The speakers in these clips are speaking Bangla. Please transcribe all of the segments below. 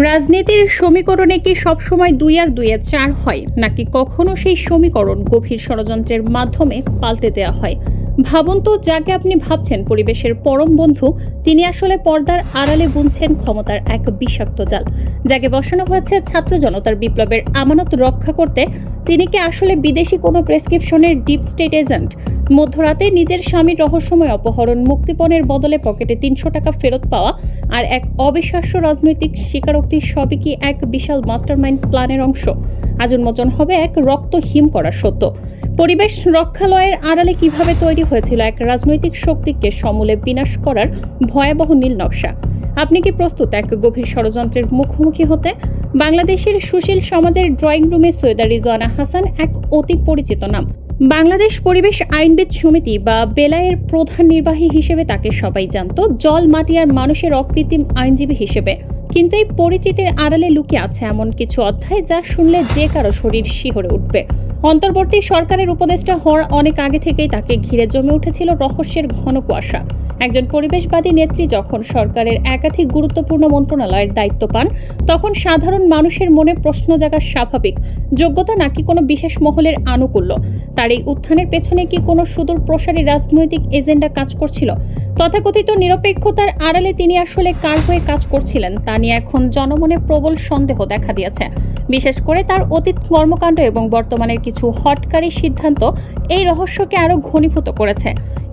রাজনীতির সমীকরণে কি সবসময় ২ আর ২ এর ৪ হয়, নাকি কখনো সেই সমীকরণ গভীর ষড়যন্ত্রের মাধ্যমে পাল্টে দেওয়া হয়? ভাবুন তো, যাকে আপনি ভাবছেন পরিবেশের পরম বন্ধু, তিনি আসলে পর্দার আড়ালে বুনছেন ক্ষমতার এক বিষাক্ত জাল। যাকে বসানো হয়েছে ছাত্র জনতার বিপ্লবের আমানত রক্ষা করতে, তিনি কি আসলে বিদেশি কোনো প্রেসক্রিপশনের ডিপ স্টেট এজেন্ট? মধ্যরাতে নিজের স্বামীর রহস্যময় অপহরণ, মুক্তিপণের বদলে পকেটে ৩০০ টাকা ফেরত পাওয়া আর এক অবিশ্বাস্য রাজনৈতিক স্বীকারোক্তি, সবই কি এক বিশাল মাস্টারমাইন্ড প্ল্যানের অংশ? আজ উন্মোচন হবে এক রক্ত হিম করা সত্য। পরিবেশ রক্ষালয়ের আড়ালে কিভাবে তৈরি হয়েছিল এক রাজনৈতিক শক্তিকে সমূলে বিনাশ করার ভয়াবহ নীল নকশা? আপনি কি প্রস্তুত এক গভীর ষড়যন্ত্রের মুখোমুখি হতে? বাংলাদেশের সুশীল সমাজের ড্রয়িং রুমে সৈয়দা রিজওয়ানা হাসান এক অতি পরিচিত নাম। বাংলাদেশ পরিবেশ আইনবিদ সমিতি বা বেলায়ের প্রধান নির্বাহী হিসেবে তাকে সবাই জানত, জল, মাটি আর মানুষের অকৃত্রিম আইনজীবী হিসেবে। কিন্তু এই পরিচিতির আড়ালে লুকিয়ে আছে এমন কিছু অধ্যায় যা শুনলে যে কারো শরীর শিহরে উঠবে। অন্তর্বর্তী সরকারের উপদেষ্টা হওয়ার অনেক আগে থেকেই তাকে ঘিরে জমে উঠেছিল রহস্যের ঘন কুয়াশা। একজন পরিবেশবাদী নেত্রী যখন সরকারের একাধিক গুরুত্বপূর্ণ মন্ত্রণালয়ের দায়িত্ব পান, তখন সাধারণ মানুষের মনে প্রশ্ন জাগা স্বাভাবিক। যোগ্যতা নাকি কোনো বিশেষ মহলের আনুকূল্য? তার এই উত্থানের পেছনে কি কোনো সুদূর প্রসারী রাজনৈতিক এজেন্ডা কাজ করছিল? তথাকথিত নিরপেক্ষতার আড়ালে তিনি আসলে কার হয়ে কাজ করছিলেন তা নিয়ে এখন জনমনে প্রবল সন্দেহ দেখা দিয়েছে। বিশেষ করে তার অতীত কর্মকাণ্ড এবং বর্তমানের কিছু হঠকারী সিদ্ধান্ত এই রহস্যকে আরও ঘনীভূত করেছে।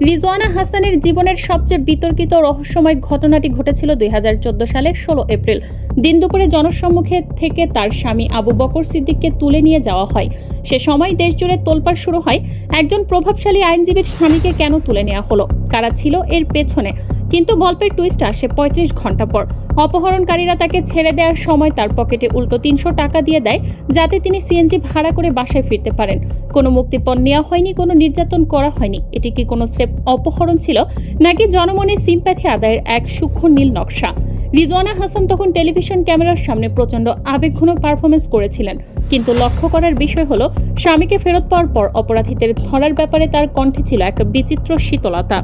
রিজওয়ানা হাসানের জীবনের সবচেয়ে বিতর্কিত রহস্যময় ঘটনাটি ঘটেছিল ২০১৪ সালের ১৬ এপ্রিল। দিন দুপুরে জনসম্মুখে থেকে তার স্বামী আবু বকর সিদ্দিককে তুলে নিয়ে যাওয়া হয়। সে সময় দেশজুড়ে তোলপাড় শুরু হয়, একজন প্রভাবশালী আইনজীবীর স্বামীকে কেন তুলে নেওয়া হলো, কারা ছিল এর পেছনে। কিন্তু গল্পের টুইস্ট আসে ৩৫ ঘন্টা পর। অপহরণকারীরা তাকে ছেড়ে দেওয়ার সময় তার পকেটে উল্টো ৩০০ টাকা দিয়ে দেয়, যাতে তিনি সিএনজি ভাড়া করে বাসায় ফিরতে পারেন। কোনো মুক্তিপণ নেওয়া হয়নি, কোনো নির্যাতন করা হয়নি। এটি কি কোনো স্রেফ অপহরণ ছিল, নাকি জনমনে সিম্প্যাথি আদায়ের এক সূক্ষ্ম নীল নকশা? রিজওয়ানা হাসান তখন টেলিভিশন ক্যামেরার সামনে প্রচণ্ড আবেগঘন পারফরমেন্স করেছিলেন। কিন্তু লক্ষ্য করার বিষয় হলো, স্বামীকে ফেরত পাওয়ার পর অপরাধীদের ধরার ব্যাপারে তার কণ্ঠে ছিল এক বিচিত্র শীতলতা।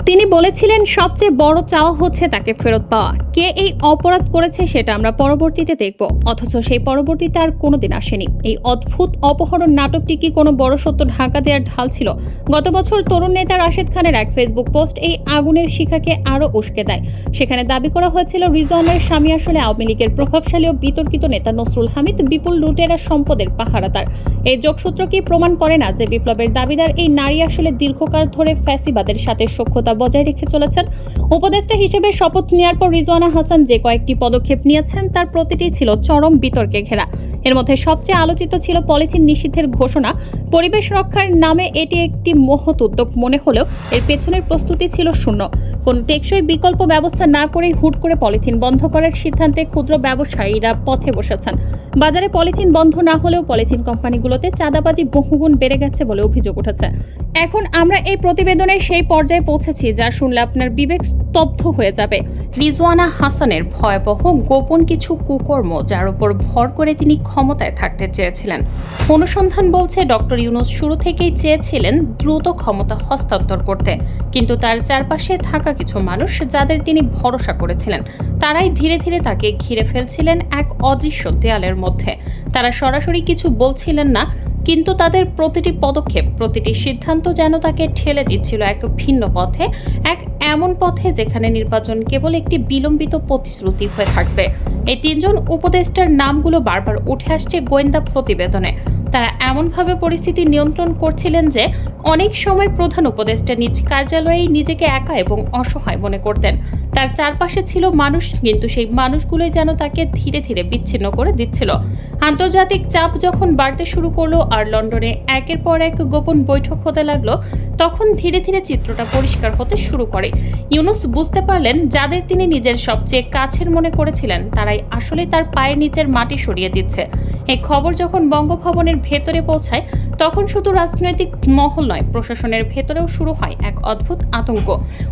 তিনি বলেছিলেন, সবচেয়ে বড় চাওয়া হচ্ছে তাকে ফেরত পাওয়া। কে এই অপরাধ করেছে সেটা আমরা পরবর্তীতে দেখব। অথচ সেই পরবর্তীতে আর কোনোদিন আসেনি। এই অদ্ভুত অপহরণ নাটকটি কি কোনো বড় সত্য ঢাকা দেওয়ার ঢাল ছিল? গত বছর তরুণ নেতা রাশেদ খানের এক ফেসবুক পোস্ট এই আগুনের শিখাকে আরও উস্কে দেয়। সেখানে দাবি করা হয়েছিল, রিজওয়ানার স্বামী আসলে আওয়ামী লীগের প্রভাবশালী ও বিতর্কিত নেতা নসরুল হামিদ, বিপুল লুটেরা সম্পদের পাহারাদার। এই যোগসূত্র কি প্রমাণ করে না যে বিপ্লবের দাবিদার এই নারী আসলে দীর্ঘকাল ধরে ফ্যাসিবাদের সাথে সখ্যতা বজায় রেখে চলেছেন? উপদেষ্টা হিসেবে শপথ নেওয়ার পর রিজওয়ানা হাসান যে কয়েকটি পদক্ষেপ নিয়েছেন, তার প্রতিটি ছিল চরম বিতর্কে ঘেরা। এর মধ্যে সবচেয়ে আলোচিত ছিল পলিথিন নিষিদ্ধের ঘোষণা। পরিবেশ রক্ষার নামে এটি একটি মহৎ উদ্যোগ মনে হলেও এর পেছনের প্রস্তুতি ছিল শূন্য। কোন টেকসই বিকল্প ব্যবস্থা না করেই হুট করে পলিথিন বন্ধ করার সিদ্ধান্তে ক্ষুদ্র ব্যবসায়ীরা পথে বসেছেন। বাজারে পলিথিন বন্ধ না হলেও পলিথিন কোম্পানিগুলোতে চাঁদাবাজি বহুগুণ বেড়ে গেছে বলে অভিযোগ উঠেছে। এখন আমরা এই প্রতিবেদনের সেই পর্যায়ে পৌঁছেছি যা শুনলে আপনার বিবেক স্তব্ধ হয়ে যাবে। রিজওয়ানা হাসানের ভয়াবহ গোপন কিছু কুকর্ম, যার উপর ভর করে তিনি ক্ষমতায় থাকতে চেয়েছিলেন। অনুসন্ধান বলছে, ডক্টর ইউনূস শুরু থেকেই চেয়েছিলেন দ্রুত ক্ষমতা হস্তান্তর করতে। কিন্তু তার চারপাশে থাকা কিছু মানুষ, যাদের তিনি ভরসা করেছিলেন, তারাই ধীরে ধীরে তাকে ঘিরে ফেলছিলেন এক অদৃশ্য দেয়ালের মধ্যে। তারা সরাসরি কিছু বলছিলেন না, কিন্তু তাদের প্রতিটি পদক্ষেপ, প্রতিটি সিদ্ধান্ত যেন তাকে ঠেলে দিচ্ছিল এক ভিন্ন পথে, এক এমন পথে যেখানে নির্বাচন কেবল একটি বিলম্বিত প্রতিশ্রুতি হয়ে থাকবে। এই তিনজন উপদেষ্টার নামগুলো বারবার উঠে আসছে গোয়েন্দা প্রতিবেদনে। তারা এমনভাবে পরিস্থিতি নিয়ন্ত্রণ করছিলেন যে অনেক সময় প্রধান উপদেষ্টা নিজ কার্যালয়েই নিজেকে একা এবং অসহায় মনে করতেন। তার চারপাশে ছিল মানুষ, কিন্তু সেই মানুষগুলোই যেন তাকে ধীরে ধীরে বিচ্ছিন্ন করে দিচ্ছিল। আন্তর্জাতিক চাপ যখন বাড়তে শুরু করলো আর লন্ডনে একের পর এক গোপন বৈঠক হতে লাগলো, তখন ধীরে ধীরে চিত্রটা পরিষ্কার হতে শুরু করে। ইউনূস বুঝতে পারলেন, যাদের তিনি নিজের সবচেয়ে কাছের মনে করেছিলেন, তারাই আসলে তার পায়ের নিচের মাটি সরিয়ে দিচ্ছে। এই খবর যখন বঙ্গভবনের ভেতরে পৌঁছায়, তখন শুধু রাজনৈতিক মহল নয়, প্রশাসনের ভেতরেও শুরু হয় এক অদ্ভুত আতঙ্ক।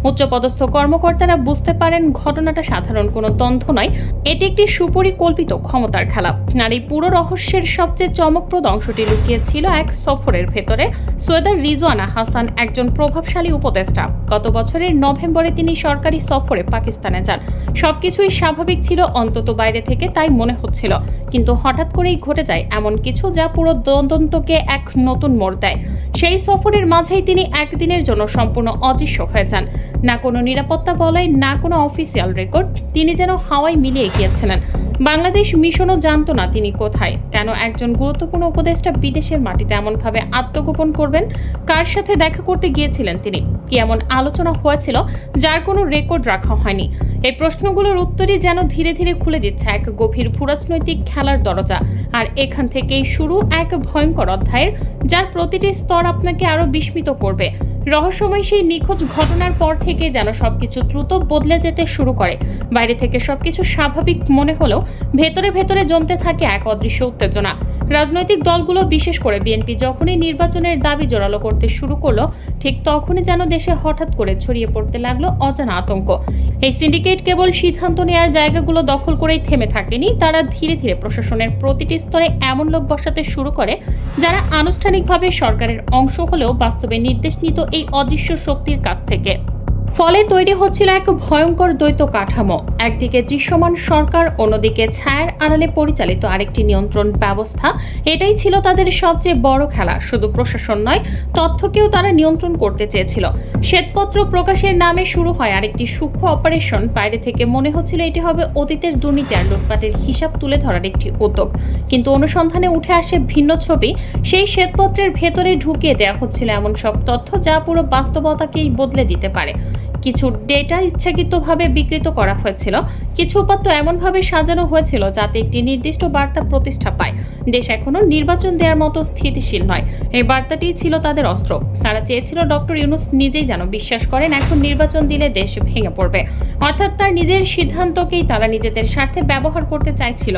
উচ্চপদস্থ কর্মকর্তারা বুঝতে পারেন ঘটনাটা সাধারণ কোনো দ্বন্দ্ব নয়, এটি একটি সুপরিকল্পিত ক্ষমতার খেলা। আর এই পুরো রহস্যের সবচেয়ে চমকপ্রদ অংশটি লুকিয়ে ছিল এক সফরের ভেতরে। সৈয়দা রিজওয়ানা হাসান একজন প্রভাবশালী উপদেষ্টা। গত বছরের নভেম্বরে তিনি সরকারি সফরে পাকিস্তানে যান। সবকিছুই স্বাভাবিক ছিল অন্তত বাইরে থেকে তাই মনে হচ্ছিল, কিন্তু হঠাৎ করেই ঘটে যায় এমন কিছু যা পুরো তদন্তকে এক নতুন মোড় দেয়। সেই সফরের মাঝেই তিনি একদিনের জন্য সম্পূর্ণ অদৃশ্য হয়ে যান। না কোনো নিরাপত্তা বলয়, না কোনো অফিসিয়াল রেকর্ড। তিনি যেন হাওয়ায় মিলিয়ে গিয়েছিলেন। বাংলাদেশ মিশনও জানত না তিনি কোথায়। কেন একজন গুরুত্বপূর্ণ উপদেষ্টা বিদেশের মাটিতে এমনভাবে আত্মগোপন করবেন? কার সাথে দেখা করতে গিয়েছিলেন তিনি? কি এমন আলোচনা হয়েছিল যার কোনো রেকর্ড রাখা হয়নি? এই প্রশ্নগুলোর উত্তরই যেন ধীরে ধীরে খুলে দিচ্ছে এক গভীর ভূরাজনৈতিক খেলার দরজা। আর এখান থেকেই শুরু এক ভয়ঙ্কর অধ্যায়ের, যার প্রতিটি স্তর আপনাকে আরো বিস্মিত করবে। রহস্যময় সেই নিখোঁজ ঘটনার পর থেকে যেন সবকিছু দ্রুত বদলে যেতে শুরু করে। বাইরে থেকে সবকিছু স্বাভাবিক মনে হলেও ভেতরে ভেতরে জমতে থাকে এক অদৃশ্য উত্তেজনা। রাজনৈতিক দলগুলো, বিশেষ করে বিএনপি, যখনই নির্বাচনের দাবি জোরালো করতে শুরু করলো, ঠিক তখনই যেন দেশে হঠাৎ করে ছড়িয়ে পড়তে লাগলো অজানা আতঙ্ক। এই সিন্ডিকেট কেবল সিদ্ধান্ত নেওয়ার জায়গাগুলো দখল করেই থেমে থাকেনি, তারা ধীরে ধীরে প্রশাসনের প্রতিটি স্তরে এমন লোক বসাতে শুরু করে যারা আনুষ্ঠানিকভাবে সরকারের অংশ হলেও বাস্তবে নির্দেশ নিত এই অদৃশ্য শক্তির কাছ থেকে। ফলে তৈরি হচ্ছিল এক ভয়ঙ্কর দ্বৈত কাঠামো। একদিকে দৃশ্যমান সরকার, অন্যদিকে ছায়ার আড়ালে পরিচালিত আরেকটি নিয়ন্ত্রণ ব্যবস্থা। এটাই ছিল তাদের সবচেয়ে বড় খেলা। শুধু প্রশাসন নয়, তথ্যকেও তারা নিয়ন্ত্রণ করতে চেয়েছিল। শ্বেতপত্র প্রকাশের নামে শুরু হয় আরেকটি সূক্ষ্ম অপারেশন। বাইরে থেকে মনে হচ্ছিল এটি হবে অতীতের দুর্নীতি আর লুটপাটের হিসাব তুলে ধরার একটি উদ্যোগ, কিন্তু অনুসন্ধানে উঠে আসে ভিন্ন ছবি। সেই শ্বেতপত্রের ভেতরে ঢুকিয়ে দেওয়া হচ্ছিল এমন সব তথ্য যা পুরো বাস্তবতাকেই বদলে দিতে পারে। কিছু ডেটা ইচ্ছাকৃতভাবে বিকৃত করা হয়েছিল, কিছু উপাত্ত এমনভাবে সাজানো হয়েছিল যাতে একটি নির্দিষ্ট বার্তা প্রতিষ্ঠা পায়। দেশ এখনো নির্বাচন দেওয়ার মতো স্থিতিশীল নয়, এই বার্তাটিই ছিল তাদের অস্ত্র। তারা চেয়েছিল ডক্টর ইউনূস নিজেই যেন বিশ্বাস করেন এখন নির্বাচন দিলে দেশ ভেঙে পড়বে, অর্থাৎ তার নিজের সিদ্ধান্তকেই তারা নিজেদের স্বার্থে ব্যবহার করতে চাইছিল।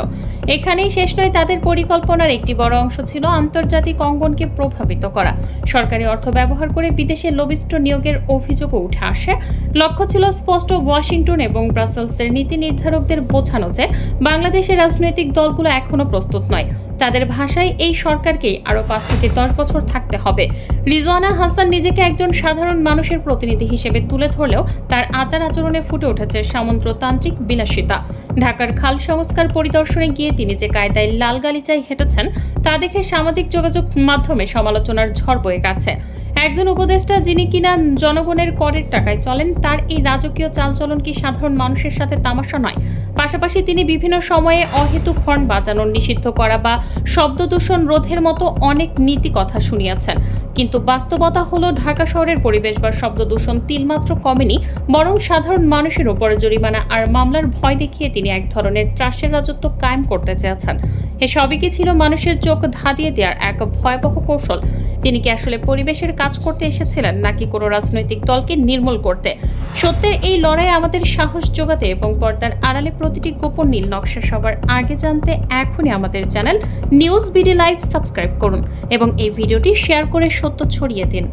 এখানেই শেষ নয়, তাদের পরিকল্পনার একটি বড় অংশ ছিল আন্তর্জাতিক অঙ্গনকে প্রভাবিত করা। সরকারি অর্থ ব্যবহার করে বিদেশে লবিস্ট নিয়োগের অভিযোগও উঠে আসে। লক্ষ্য ছিল স্পষ্ট, ওয়াশিংটন এবং ব্রাসেলসের নীতি নির্ধারকদের বোঝানো যে বাংলাদেশের রাজনৈতিক দলগুলো এখনো প্রস্তুত নয়। তাদের ভাষায় এই সরকারকেই আরো 5 থেকে 10 বছর থাকতে হবে। রিজওয়ানা হাসান নিজেকে একজন সাধারণ মানুষের প্রতিনিধি হিসেবে তুলে ধরলেও তার আচার আচরণে ফুটে উঠেছে সামন্ততান্ত্রিক বিলাসিতা। ঢাকার খাল সংস্কার পরিদর্শনে গিয়ে তিনি যে কায়দায় লাল গালিচায় হেঁটেছেন তা দেখে সামাজিক যোগাযোগ মাধ্যমে সমালোচনার ঝড় বয়ে গেছে। একজন উপদেষ্টা যিনি কিনা জনগণের করের টাকায় চলেন, তার এই রাজকীয় চালচলন কি সাধারণ মানুষের সাথে তামাশা নয়? পাশাপাশি তিনি বিভিন্ন সময়ে অহেতুক হর্ন বাজানো নিষিদ্ধ করা বা শব্দ দূষণ রোধের মতো অনেক নীতি কথা শুনিয়েছেন, কিন্তু বাস্তবতা হলো ঢাকা শহরের পরিবেশ বা শব্দ দূষণ তিলমাত্র কমেনি, বরং সাধারণ মানুষের উপরে জরিমানা আর মামলার ভয় দেখিয়ে তিনি এক ধরনের ত্রাসের রাজত্ব কায়েম করতে চেয়েছেন। এসবই কি ছিল মানুষের চোখ ধাঁধিয়ে দেওয়ার এক ভয়াবহ কৌশল? তিনি কি আসলে পরিবেশের কাজ করতে এসেছিলেন, নাকি কোনো রাজনৈতিক দলকে নির্মূল করতে? সত্যের এই লড়াই আমাদের সাহস যোগাতে এবং পর্দার আড়ালে প্রতিটি গোপন নীল নকশা সবার আগে জানতে এখনই আমাদের channel news BD live subscribe করুন এবং এই ভিডিওটি শেয়ার করে সত্য ছড়িয়ে দিন।